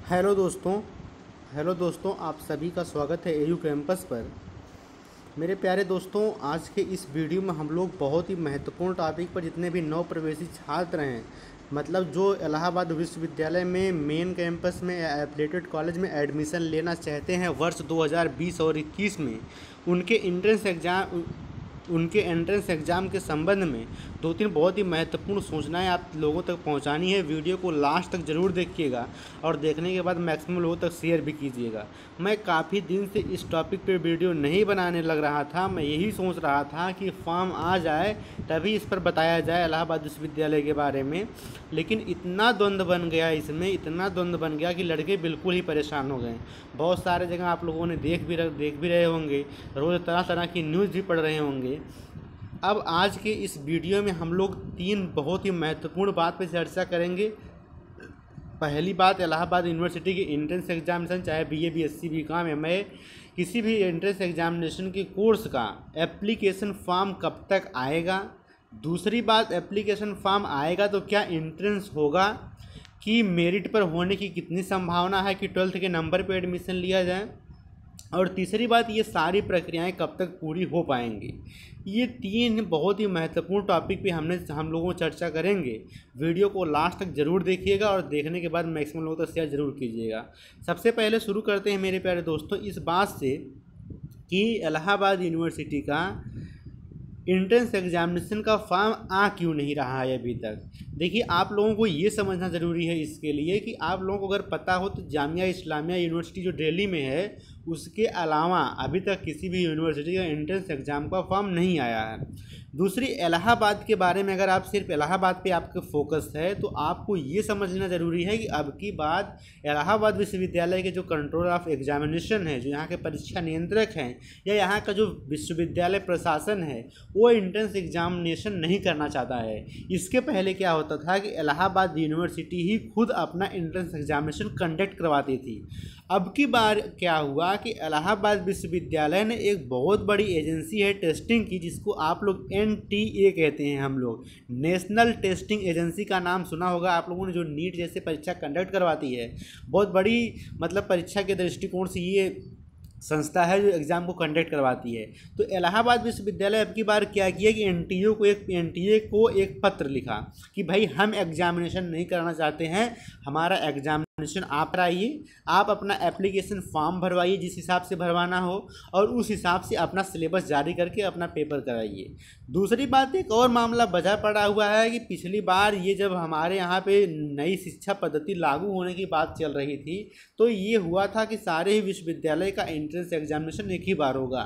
Hello दोस्तों। आप सभी का स्वागत है एयू कैंपस पर। मेरे प्यारे दोस्तों, आज के इस वीडियो में हम लोग बहुत ही महत्वपूर्ण टॉपिक पर जितने भी नव प्रवेशी छात्र हैं, मतलब जो इलाहाबाद विश्वविद्यालय में मेन कैंपस में या एफिलिएटेड कॉलेज में एडमिशन लेना चाहते हैं वर्ष 2020 और 21 में, उनके एंट्रेंस एग्ज़ाम के संबंध में दो तीन बहुत ही महत्वपूर्ण सूचनाएं आप लोगों तक पहुंचानी है। वीडियो को लास्ट तक ज़रूर देखिएगा और देखने के बाद मैक्सिमम लोगों तक शेयर भी कीजिएगा। मैं काफ़ी दिन से इस टॉपिक पे वीडियो नहीं बनाने लग रहा था। मैं यही सोच रहा था कि फॉर्म आ जाए तभी इस पर बताया जाए इलाहाबाद विश्वविद्यालय के बारे में, लेकिन इतना द्वंद्व बन गया कि लड़के बिल्कुल ही परेशान हो गए। बहुत सारे जगह आप लोगों ने देख भी रहे होंगे, रोज़ तरह तरह की न्यूज़ भी पढ़ रहे होंगे। अब आज के इस वीडियो में हम लोग तीन बहुत ही महत्वपूर्ण बात पर चर्चा करेंगे। पहली बात, इलाहाबाद यूनिवर्सिटी के एंट्रेंस एग्जामिनेशन, चाहे बीए, बीएससी, बीकॉम, एमए, किसी भी एंट्रेंस एग्जामिनेशन के कोर्स का एप्लीकेशन फॉर्म कब तक आएगा। दूसरी बात, एप्लीकेशन फॉर्म आएगा तो क्या एंट्रेंस होगा, कि मेरिट पर होने की कितनी संभावना है कि 12th के नंबर पर एडमिशन लिया जाए। और तीसरी बात, ये सारी प्रक्रियाएं कब तक पूरी हो पाएंगी। ये तीन बहुत ही महत्वपूर्ण टॉपिक पे हम लोगों चर्चा करेंगे। वीडियो को लास्ट तक ज़रूर देखिएगा और देखने के बाद मैक्सिमम लोगों तक शेयर ज़रूर कीजिएगा। सबसे पहले शुरू करते हैं मेरे प्यारे दोस्तों इस बात से कि इलाहाबाद यूनिवर्सिटी का एंट्रेंस एग्जामिनेशन का फॉर्म आ क्यों नहीं रहा है अभी तक। देखिए, आप लोगों को ये समझना ज़रूरी है इसके लिए कि आप लोगों को अगर पता हो तो जामिया इस्लामिया यूनिवर्सिटी जो दिल्ली में है, उसके अलावा अभी तक किसी भी यूनिवर्सिटी का एंट्रेंस एग्ज़ाम का फॉर्म नहीं आया है। दूसरी, इलाहाबाद के बारे में अगर आप सिर्फ इलाहाबाद पे आपका फोकस है तो आपको ये समझना ज़रूरी है कि अब की बात इलाहाबाद विश्वविद्यालय के जो कंट्रोल ऑफ एग्जामिनेशन है, जो यहाँ के परीक्षा नियंत्रक हैं, या यहाँ का जो विश्वविद्यालय प्रशासन है, वो एंट्रेंस एग्जामिनेशन नहीं करना चाहता है। इसके पहले क्या होता था कि इलाहाबाद यूनिवर्सिटी ही खुद अपना एंट्रेंस एग्जामिनेशन कंडक्ट करवाती थी। अब की बार क्या हुआ कि इलाहाबाद विश्वविद्यालय ने एक बहुत बड़ी एजेंसी है टेस्टिंग की, जिसको आप लोग NTA कहते हैं। हम लोग नेशनल टेस्टिंग एजेंसी का नाम सुना होगा आप लोगों ने, जो नीट जैसे परीक्षा कंडक्ट करवाती है। बहुत बड़ी मतलब परीक्षा के दृष्टिकोण से ये संस्था है जो एग्ज़ाम को कंडक्ट करवाती है। तो इलाहाबाद विश्वविद्यालय अब की बार क्या किया कि NTA को एक पत्र लिखा कि भाई हम एग्जामिनेशन नहीं करना चाहते हैं, हमारा एग्जामिनेशन आप कराइए, आप अपना एप्लीकेशन फॉर्म भरवाइए जिस हिसाब से भरवाना हो, और उस हिसाब से अपना सिलेबस जारी करके अपना पेपर कराइए। दूसरी बात, एक और मामला बजा पड़ा हुआ है कि पिछली बार ये जब हमारे यहाँ पे नई शिक्षा पद्धति लागू होने की बात चल रही थी तो ये हुआ था कि सारे ही विश्वविद्यालय का एंट्रेंस एग्जामिनेशन एक ही बार होगा।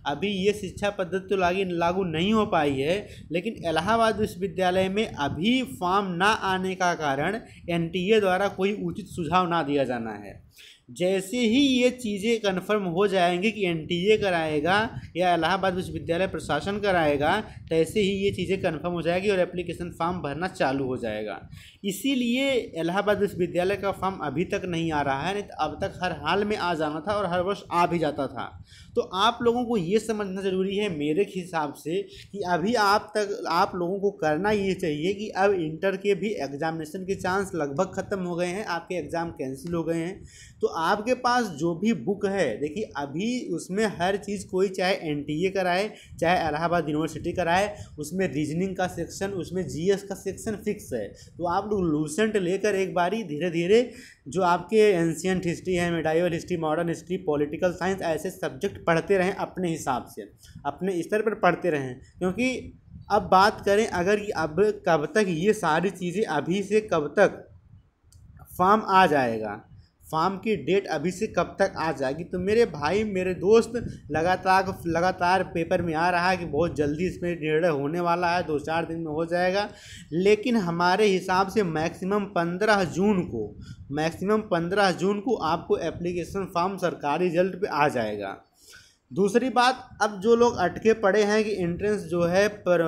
अभी ये शिक्षा पद्धति तो लागू नहीं हो पाई है, लेकिन इलाहाबाद विश्वविद्यालय में अभी फॉर्म ना आने का कारण NTA द्वारा कोई उचित सुझाव ना दिया जाना है। जैसे ही ये चीज़ें कन्फर्म हो जाएंगी कि NTA कराएगा या इलाहाबाद विश्वविद्यालय प्रशासन कराएगा, तैसे ही ये चीज़ें कन्फर्म हो जाएगी और एप्लीकेशन फॉर्म भरना चालू हो जाएगा। इसीलिए इलाहाबाद विश्वविद्यालय का फॉर्म अभी तक नहीं आ रहा है, नहीं तो अब तक हर हाल में आ जाना था और हर वर्ष आ भी जाता था। तो आप लोगों को ये समझना ज़रूरी है मेरे हिसाब से कि अभी आप लोगों को करना ये चाहिए कि अब इंटर के भी एग्जामिनेशन के चांस लगभग ख़त्म हो गए हैं, आपके एग्ज़ाम कैंसिल हो गए हैं। तो आपके पास जो भी बुक है, देखिए अभी उसमें हर चीज़, कोई चाहे NTA कराए चाहे इलाहाबाद यूनिवर्सिटी कराए, उसमें रीजनिंग का सेक्शन, उसमें GS का सेक्शन फिक्स है। तो आप लोग लूसेंट लेकर एक बारी धीरे धीरे जो आपके एंशियंट हिस्ट्री है, medieval history, modern history, political science, ऐसे सब्जेक्ट पढ़ते रहें अपने हिसाब से, अपने स्तर पर पढ़ते रहें। क्योंकि अब बात करें अगर कि अब कब तक ये सारी चीज़ें, अभी से कब तक फॉर्म आ जाएगा, फॉर्म की डेट अभी से कब तक आ जाएगी। तो मेरे भाई मेरे दोस्त, लगातार पेपर में आ रहा है कि बहुत जल्दी इसमें निर्णय होने वाला है, 2-4 दिन में हो जाएगा। लेकिन हमारे हिसाब से मैक्सिमम 15 जून को आपको एप्लीकेशन फॉर्म सरकारी रिजल्ट पे आ जाएगा। दूसरी बात, अब जो लोग अटके पड़े हैं कि एंट्रेंस जो है पर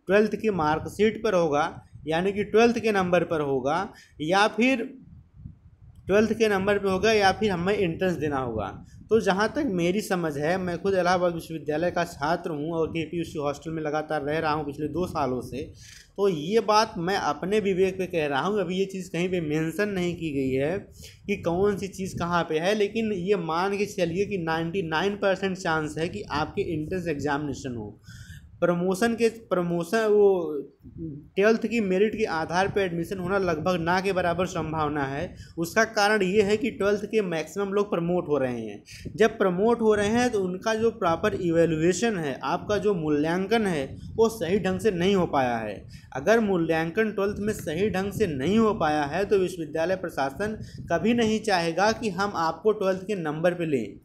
12th की मार्कशीट पर होगा, यानी कि 12th के नंबर पर होगा, या फिर 12th के नंबर पे होगा, या फिर हमें एंट्रेंस देना होगा। तो जहाँ तक मेरी समझ है, मैं खुद इलाहाबाद विश्वविद्यालय का छात्र हूँ और KPUC हॉस्टल में लगातार रह रहा हूँ पिछले 2 सालों से। तो ये बात मैं अपने विवेक पे कह रहा हूँ, अभी ये चीज़ कहीं पे मेंशन नहीं की गई है कि कौन सी चीज़ कहाँ पे है, लेकिन ये मान के चलिए कि 99% चांस है कि आपके एंट्रेंस एग्जामिनेशन हो। प्रमोशन वो 12th की मेरिट के आधार पर एडमिशन होना लगभग ना के बराबर संभावना है। उसका कारण ये है कि 12th के मैक्सिमम लोग प्रमोट हो रहे हैं। जब प्रमोट हो रहे हैं तो उनका जो प्रॉपर इवेल्युएशन है, आपका जो मूल्यांकन है, वो सही ढंग से नहीं हो पाया है। अगर मूल्यांकन 12th में सही ढंग से नहीं हो पाया है तो विश्वविद्यालय प्रशासन कभी नहीं चाहेगा कि हम आपको 12th के नंबर पे लें।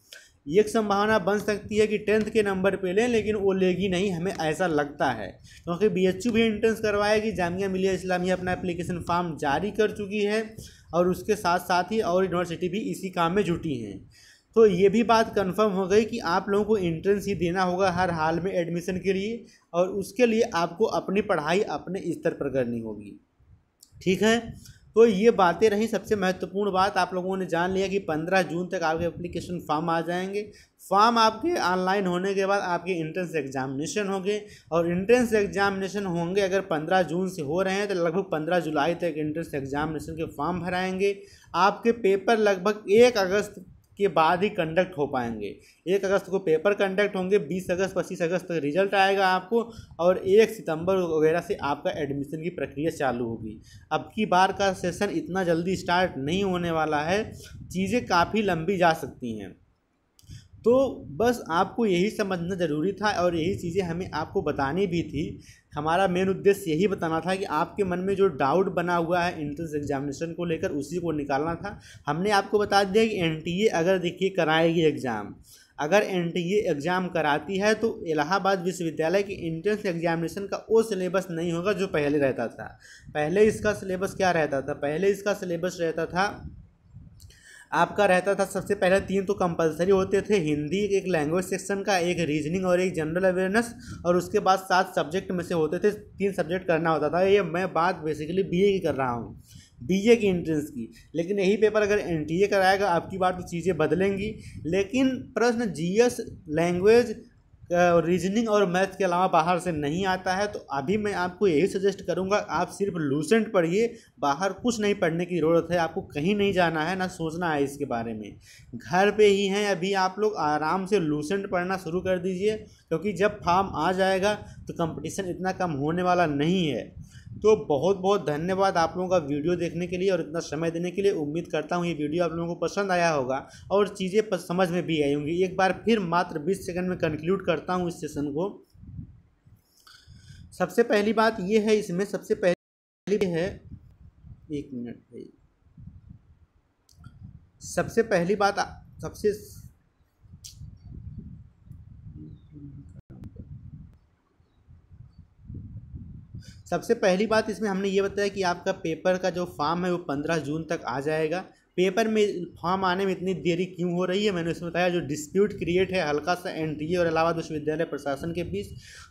एक संभावना बन सकती है कि 10th के नंबर पे लें, लेकिन वो लेगी नहीं, हमें ऐसा लगता है, क्योंकि BHU भी एंट्रेंस करवाएगी। जामिया मिलिया इस्लामिया अपना एप्लीकेशन फॉर्म जारी कर चुकी है और उसके साथ साथ ही और यूनिवर्सिटी भी इसी काम में जुटी हैं। तो ये भी बात कंफर्म हो गई कि आप लोगों को एंट्रेंस ही देना होगा हर हाल में एडमिशन के लिए, और उसके लिए आपको अपनी पढ़ाई अपने स्तर पर करनी होगी। ठीक है, तो ये बातें रही। सबसे महत्वपूर्ण बात आप लोगों ने जान लिया कि 15 जून तक आपके एप्लीकेशन फॉर्म आ जाएंगे। फॉर्म आपके ऑनलाइन होने के बाद आपके एंट्रेंस एग्जामिनेशन होंगे, और एंट्रेंस एग्जामिनेशन होंगे अगर 15 जून से हो रहे हैं तो लगभग 15 जुलाई तक एंट्रेंस एग्जामिनेशन के फॉर्म भराएंगे। आपके पेपर लगभग 1 अगस्त के बाद ही कंडक्ट हो पाएंगे। 1 अगस्त को पेपर कंडक्ट होंगे, 20 अगस्त 25 अगस्त तक रिजल्ट आएगा आपको, और 1 सितंबर वगैरह से आपका एडमिशन की प्रक्रिया चालू होगी। अब की बार का सेशन इतना जल्दी स्टार्ट नहीं होने वाला है, चीज़ें काफ़ी लंबी जा सकती हैं। तो बस आपको यही समझना ज़रूरी था और यही चीज़ें हमें आपको बतानी भी थी। हमारा मेन उद्देश्य यही बताना था कि आपके मन में जो डाउट बना हुआ है एंट्रेंस एग्जामिनेशन को लेकर, उसी को निकालना था। हमने आपको बता दिया कि NTA अगर देखिए कराएगी एग्ज़ाम, अगर NTA एग्ज़ाम कराती है तो इलाहाबाद विश्वविद्यालय की एंट्रेंस एग्जामिनेशन का वो सिलेबस नहीं होगा जो पहले रहता था। पहले इसका सिलेबस क्या रहता था? पहले इसका सिलेबस रहता था, आपका रहता था सबसे पहले 3 तो कंपलसरी होते थे, हिंदी एक लैंग्वेज सेक्शन का, एक रीजनिंग और एक जनरल अवेयरनेस, और उसके बाद 7 सब्जेक्ट में से होते थे, 3 सब्जेक्ट करना होता था। ये मैं बात बेसिकली BA की कर रहा हूँ, BA की एंट्रेंस की। लेकिन यही पेपर अगर NTA कराएगा आपकी बात तो चीज़ें बदलेंगी। लेकिन प्रश्न GS, लैंग्वेज, रीजनिंग और मैथ के अलावा बाहर से नहीं आता है, तो अभी मैं आपको यही सजेस्ट करूंगा आप सिर्फ लूसेंट पढ़िए, बाहर कुछ नहीं पढ़ने की ज़रूरत है, आपको कहीं नहीं जाना है, ना सोचना है इसके बारे में। घर पे ही हैं अभी आप लोग, आराम से लूसेंट पढ़ना शुरू कर दीजिए, क्योंकि जब फॉर्म आ जाएगा तो कंपटीशन इतना कम होने वाला नहीं है। तो बहुत बहुत धन्यवाद आप लोगों का वीडियो देखने के लिए और इतना समय देने के लिए। उम्मीद करता हूँ ये वीडियो आप लोगों को पसंद आया होगा और चीज़ें समझ में भी आई होंगी। एक बार फिर मात्र 20 सेकंड में कंक्लूड करता हूँ इस सेशन को। सबसे पहली बात ये है, इसमें सबसे पहली है, 1 मिनट भाई, सबसे पहली बात सबसे पहली बात इसमें हमने ये बताया कि आपका पेपर का जो फॉर्म है वो 15 जून तक आ जाएगा। पेपर में फॉर्म आने में इतनी देरी क्यों हो रही है मैंने उसमें बताया, जो डिस्प्यूट क्रिएट है हल्का सा NTA और इलाहाबाद विश्वविद्यालय प्रशासन के बीच।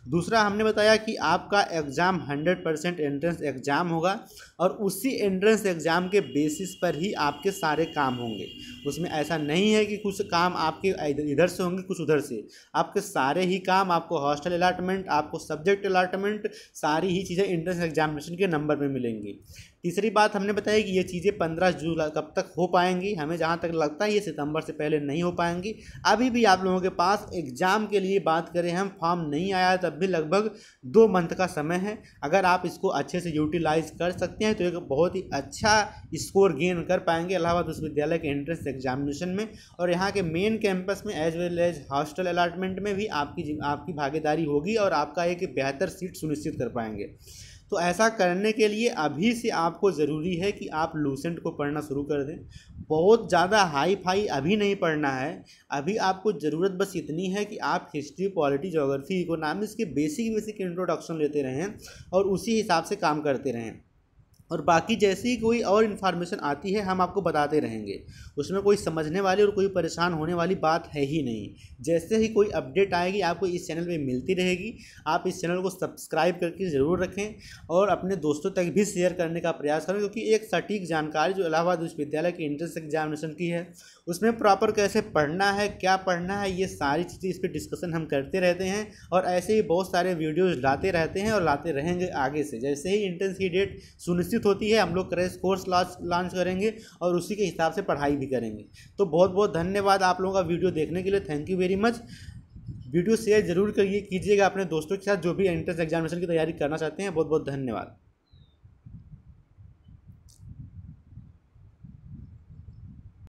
दूसरा हमने बताया कि आपका एग्ज़ाम 100% एंट्रेंस एग्ज़ाम होगा और उसी एंट्रेंस एग्ज़ाम के बेसिस पर ही आपके सारे काम होंगे। उसमें ऐसा नहीं है कि कुछ काम आपके इधर से होंगे कुछ उधर से, आपके सारे ही काम, आपको हॉस्टल अलॉटमेंट, आपको सब्जेक्ट अलॉटमेंट, सारी ही चीज़ें एंट्रेंस एग्जामिनेशन के नंबर में मिलेंगी। तीसरी बात हमने बताया कि ये चीज़ें 15 जुलाई कब तक हो पाएंगी, हमें जहाँ तक लगता है ये सितंबर से पहले नहीं हो पाएंगी। अभी भी आप लोगों के पास एग्ज़ाम के लिए बात करें, हम फॉर्म नहीं आया तब भी लगभग 2 मंथ का समय है। अगर आप इसको अच्छे से यूटिलाइज कर सकते हैं तो एक बहुत ही अच्छा स्कोर गेन कर पाएंगे इलाहाबाद विश्वविद्यालय के एंट्रेंस एग्जामिनेशन में, और यहाँ के मेन कैंपस में as well as hostel allotment में भी आपकी भागीदारी होगी और आपका एक बेहतर सीट सुनिश्चित कर पाएंगे। तो ऐसा करने के लिए अभी से आपको ज़रूरी है कि आप लूसेंट को पढ़ना शुरू कर दें। बहुत ज़्यादा हाई फाई अभी नहीं पढ़ना है, अभी आपको ज़रूरत बस इतनी है कि आप हिस्ट्री, पॉलिटी, ज्योग्राफी, इकोनॉमिक्स के बेसिक इंट्रोडक्शन लेते रहें और उसी हिसाब से काम करते रहें। और बाकी जैसे ही कोई और इन्फॉर्मेशन आती है हम आपको बताते रहेंगे। उसमें कोई समझने वाली और कोई परेशान होने वाली बात है ही नहीं। जैसे ही कोई अपडेट आएगी आपको इस चैनल पे मिलती रहेगी। आप इस चैनल को सब्सक्राइब करके ज़रूर रखें और अपने दोस्तों तक भी शेयर करने का प्रयास करें, क्योंकि एक सटीक जानकारी जो इलाहाबाद विश्वविद्यालय की एंट्रेंस एग्जामिनेशन की है उसमें प्रॉपर कैसे पढ़ना है, क्या पढ़ना है, ये सारी चीज़ें इस पर डिस्कशन हम करते रहते हैं। और ऐसे ही बहुत सारे वीडियोज़ लाते रहते हैं और लाते रहेंगे आगे से। जैसे ही एंट्रेंस की डेट सुनिश्चित होती है हम लोग क्रैश कोर्स लॉन्च करेंगे और उसी के हिसाब से पढ़ाई भी करेंगे। तो बहुत बहुत धन्यवाद आप लोगों का वीडियो देखने के लिए। Thank you very much. Video share जरूर कीजिएगा अपने दोस्तों के साथ जो भी एंट्रेंस एग्जामिनेशन की तैयारी करना चाहते हैं। बहुत बहुत धन्यवाद।